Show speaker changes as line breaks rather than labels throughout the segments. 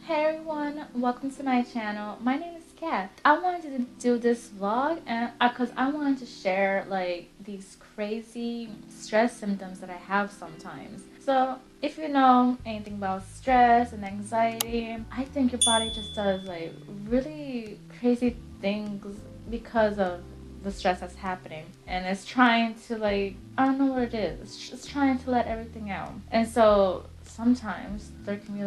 Hey everyone, welcome to my channel. My name is Kat. I wanted to do this vlog and because I wanted to share like these crazy stress symptoms that I have sometimes. So if you know anything about stress and anxiety, I think your body just does like really crazy things because of the stress that's happening, and it's trying to like, I don't know what it is, it's just trying to let everything out. And so sometimes there can be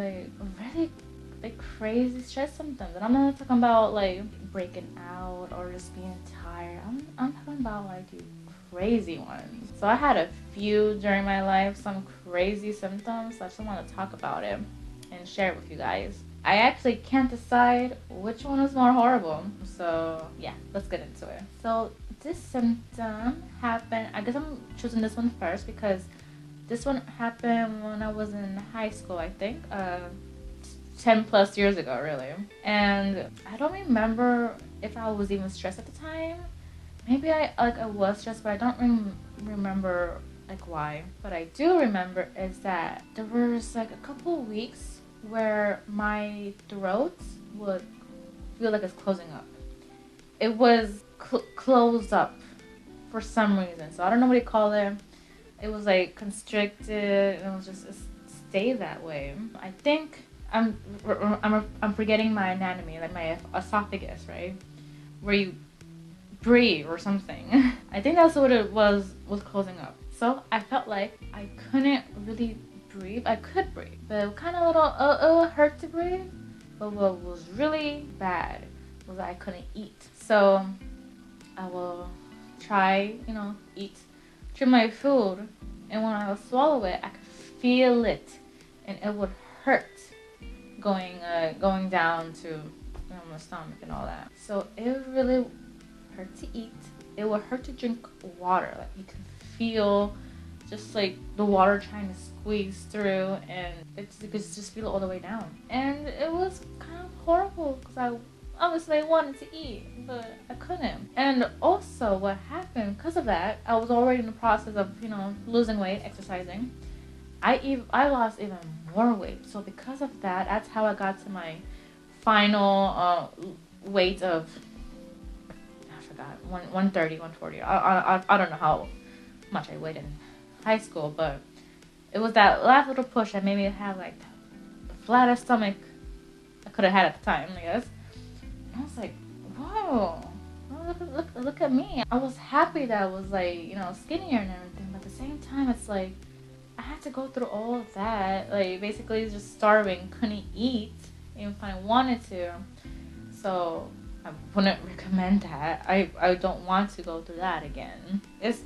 like crazy stress symptoms, and I'm not talking about like breaking out or just being tired. I'm talking about like the crazy ones. So I had a few during my life, some crazy symptoms. So I just want to talk about it and share it with you guys. I actually can't decide which one is more horrible. So yeah, let's get into it. So this symptom happened, I guess I'm choosing this one first because this one happened when I was in high school, I think. 10 plus years ago, really. And I don't remember if I was even stressed at the time. Maybe I was stressed, but I don't remember like why. What I do remember is that there was like a couple weeks where my throat would feel like it's closing up. It was closed up for some reason. So I don't know what you call it. It was like constricted, and it was just stay that way. I think I'm forgetting my anatomy, like my esophagus, right, where you breathe or something. I think that's what it was closing up. So I felt like I couldn't really breathe. I could breathe, but it kind of little hurt to breathe. But what was really bad was that I couldn't eat. So I will try, eat, chew my food, and when I would swallow it, I could feel it, and it would hurt going down to my stomach and all that. So it really hurt to eat. It would hurt to drink water. Like you can feel just like the water trying to squeeze through, and you could just feel it all the way down. And it was kind of horrible because I obviously wanted to eat, but I couldn't. And also what happened because of that, I was already in the process of, losing weight, exercising. I lost even more weight. So because of that, that's how I got to my final weight of, I forgot, 130, 140. I don't know how much I weighed in high school, but it was that last little push that made me have like the flattest stomach I could have had at the time, I guess. And I was like, whoa, look at me. I was happy that I was like, skinnier and everything, but at the same time, it's like, I had to go through all of that, like basically just starving, couldn't eat, even if I wanted to. So I wouldn't recommend that. I don't want to go through that again. It's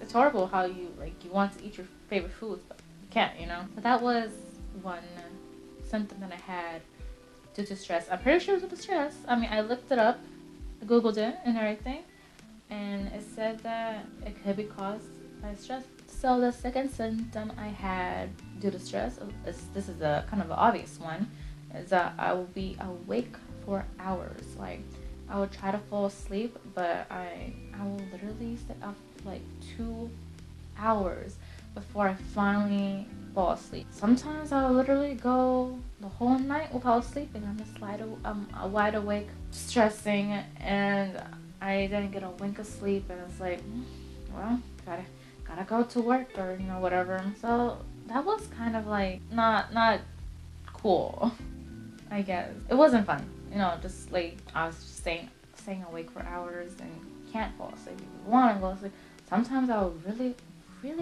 horrible how you want to eat your favorite foods, but you can't, But that was one symptom that I had due to stress. I'm pretty sure it was due to stress. I mean, I looked it up, I googled it and everything, and it said that it could be caused by stress. So the second symptom I had due to stress, this is a kind of an obvious one, is that I will be awake for hours. Like I would try to fall asleep, but I will literally stay up for like 2 hours before I finally fall asleep. Sometimes I'll literally go the whole night without sleeping. I'm just wide awake, stressing, and I didn't get a wink of sleep, and it's like, well, gotta go to work or whatever. So that was kind of like not cool, I guess. It wasn't fun, just like I was just staying awake for hours and can't fall asleep. You want to go to sleep. Sometimes I'll really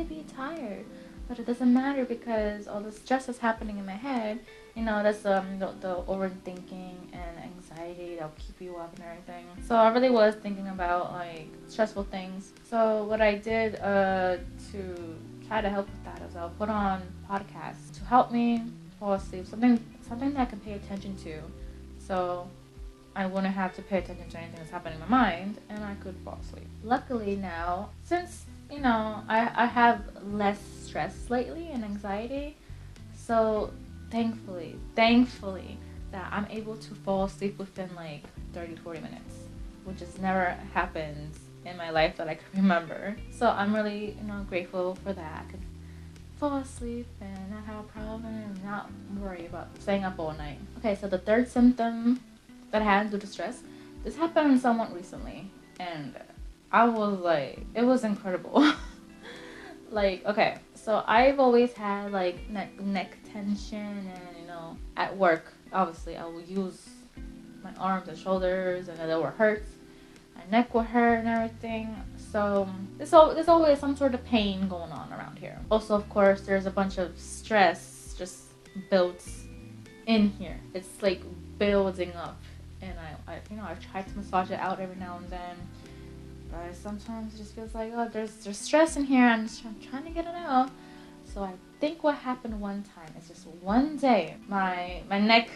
be tired, but it doesn't matter because all the stress is happening in my head. That's the overthinking and anxiety that'll keep you up and everything. So I really was thinking about like stressful things. So what I did to try to help with that is I'll put on podcasts to help me fall asleep. Something that I can pay attention to. So I wouldn't have to pay attention to anything that's happening in my mind, and I could fall asleep. Luckily now, since I have less stress lately and anxiety, so thankfully that I'm able to fall asleep within like 30-40 minutes, which has never happened in my life that I can remember. So I'm really grateful for that. I could fall asleep and not have a problem and not worry about staying up all night. Okay, so the third symptom that I had due to stress, this happened somewhat recently, and I was like, it was incredible. Like, okay, so I've always had like neck tension, and at work, obviously, I would use my arms and shoulders, and they would hurt. My neck would hurt and everything. So there's always some sort of pain going on around here. Also, of course, there's a bunch of stress just builds in here. It's like building up, and I try to massage it out every now and then. But sometimes it just feels like, oh, there's stress in here. I'm trying to get it out. So I think what happened one time is just one day, my neck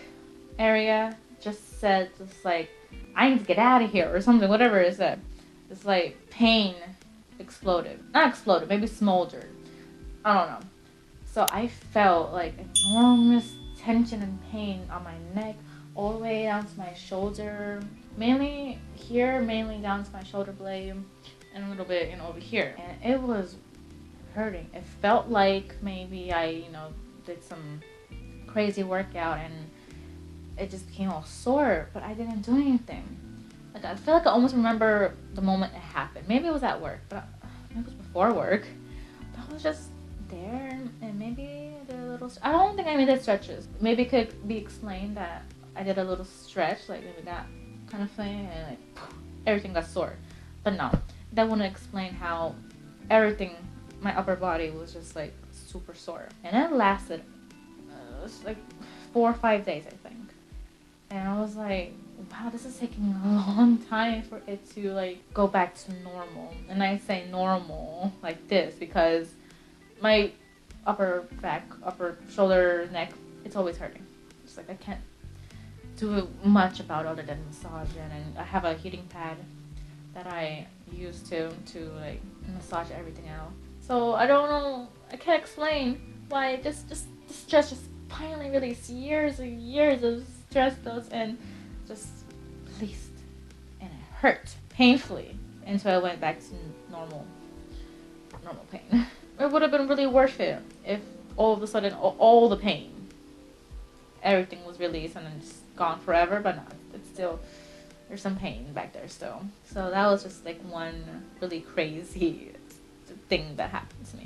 area just said, just like, I need to get out of here or something, whatever it said. It's like pain exploded. Not exploded, maybe smoldered. I don't know. So I felt like enormous tension and pain on my neck, all the way down to my shoulder. Mainly here, mainly down to my shoulder blade, and a little bit, over here. And it was hurting. It felt like maybe I, did some crazy workout and it just became all sore, but I didn't do anything. Like, I feel like I almost remember the moment it happened. Maybe it was at work, but maybe it was before work. But I was just there, and maybe I did a little. I don't think I did stretches. Maybe it could be explained that I did a little stretch, like maybe that kind of thing, and like everything got sore. But no, that wouldn't explain how everything, my upper body was just like super sore, and it lasted like 4 or 5 days, I think. And I was like, wow, this is taking a long time for it to like go back to normal. And I say normal like this because my upper back, upper shoulder, neck, it's always hurting. It's like I can't do much about it other than massage it. And I have a heating pad that I use to like massage everything out. So I don't know, I can't explain why this stress just finally released. Years and years of stress those and just released, and it hurt painfully until I went back to normal pain. It would have been really worth it if all of a sudden all the pain, everything was released and then just gone forever. But no, it's still, there's some pain back there still. So that was just like one really crazy thing that happened to me.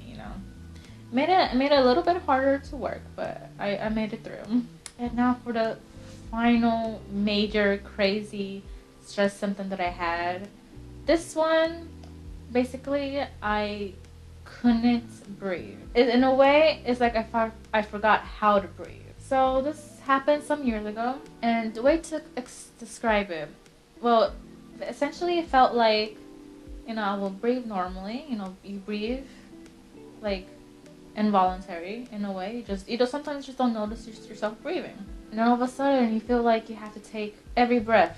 Made it a little bit harder to work, but I made it through. And now for the final major crazy stress symptom that I had. This one, basically, I couldn't breathe. In a way, it's like I forgot how to breathe. So this happened some years ago, and the way to describe it, well, essentially it felt like, I will breathe normally. You breathe like involuntary in a way. You just sometimes just don't notice yourself breathing. And then all of a sudden, you feel like you have to take every breath.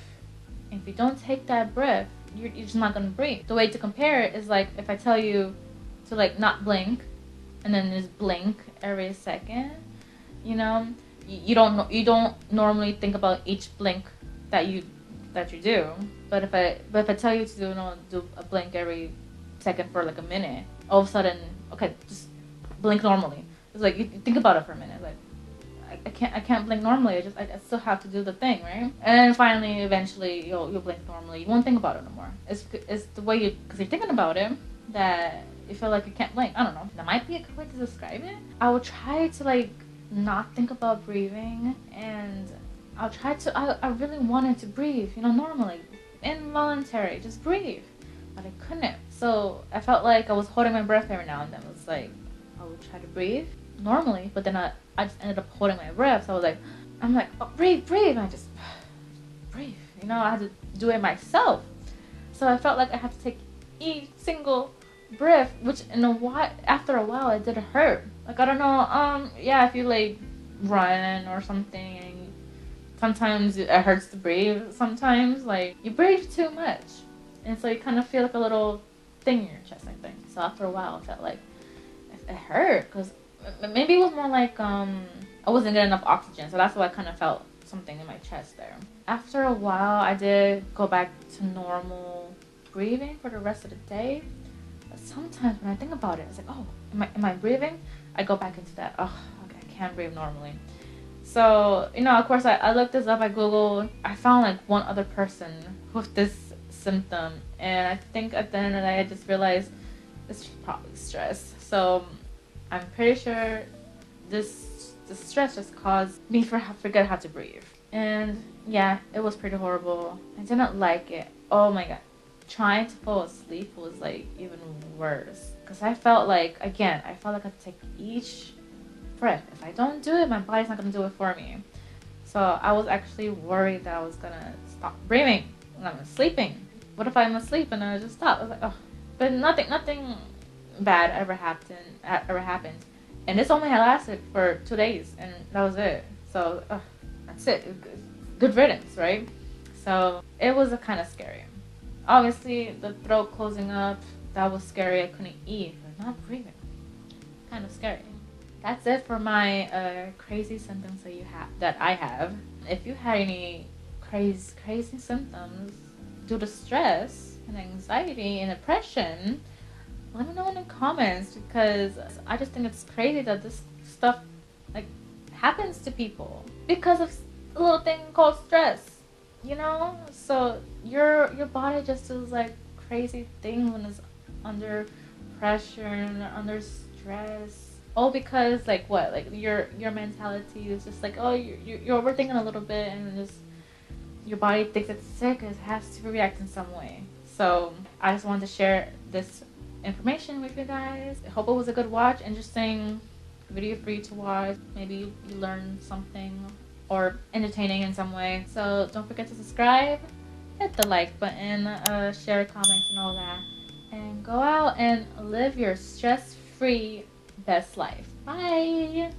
And if you don't take that breath, you're just not going to breathe. The way to compare it is like if I tell you to like not blink, and then just blink every second. You don't normally think about each blink that you do. But if I tell you to do a blink every second for like a minute, all of a sudden, okay, just blink normally. It's like you think about it for a minute, like. I can't blink normally. I still have to do the thing, right? And then finally, eventually, you'll blink normally. You won't think about it no more. It's the way because you're thinking about it that you feel like you can't blink. I don't know. That might be a good way to describe it. I will try to like not think about breathing, and I'll try to. I really wanted to breathe, normally, involuntary, just breathe, but I couldn't. So I felt like I was holding my breath every now and then. It was like I would try to breathe normally, but then I just ended up holding my breath. So I'm like, oh, breathe, and I just breathe. I had to do it myself. So I felt like I had to take each single breath, which after a while it did hurt. Like, I don't know, yeah, if you like run or something, and sometimes it hurts to breathe. Sometimes like you breathe too much, and so you kind of feel like a little thing in your chest, I think. So after a while, I felt like it hurt because. Maybe it was more like I wasn't getting enough oxygen, so that's why I kind of felt something in my chest there. After a while, I did go back to normal breathing for the rest of the day. But sometimes when I think about it, it's like, oh, am I breathing? I go back into that. Oh, okay, I can't breathe normally. So, of course, I looked this up. I Googled. I found like one other person with this symptom, and I think at the end of the day, I just realized it's probably stress. So, I'm pretty sure the stress just caused me forget how to breathe. And yeah, it was pretty horrible. I didn't like it. Oh my god, trying to fall asleep was like even worse because I felt like I felt like I had to take each breath. If I don't do it, my body's not gonna do it for me. So I was actually worried that I was gonna stop breathing when I'm sleeping. What if I'm asleep and I just stop? I was like, oh, but nothing bad ever happened, and this only had lasted for 2 days, and that was it. So that's it. Good riddance, right? So it was a kind of scary. Obviously, the throat closing up, that was scary. I couldn't eat, but not breathing. Kind of scary. That's it for my crazy symptoms that I have. If you had any crazy symptoms due to stress and anxiety and depression, let me know in the comments, because I just think it's crazy that this stuff like happens to people because of a little thing called stress. So your body just does like crazy things when it's under pressure and under stress. All because like what, like your mentality is just like, oh, you're overthinking a little bit, and just your body thinks it's sick and it has to react in some way. So I just wanted to share this information with you guys. I hope it was a good watch, interesting video for you to watch. Maybe you learned something or entertaining in some way. So don't forget to subscribe, hit the like button, share, comments, and all that. And go out and live your stress-free best life. Bye!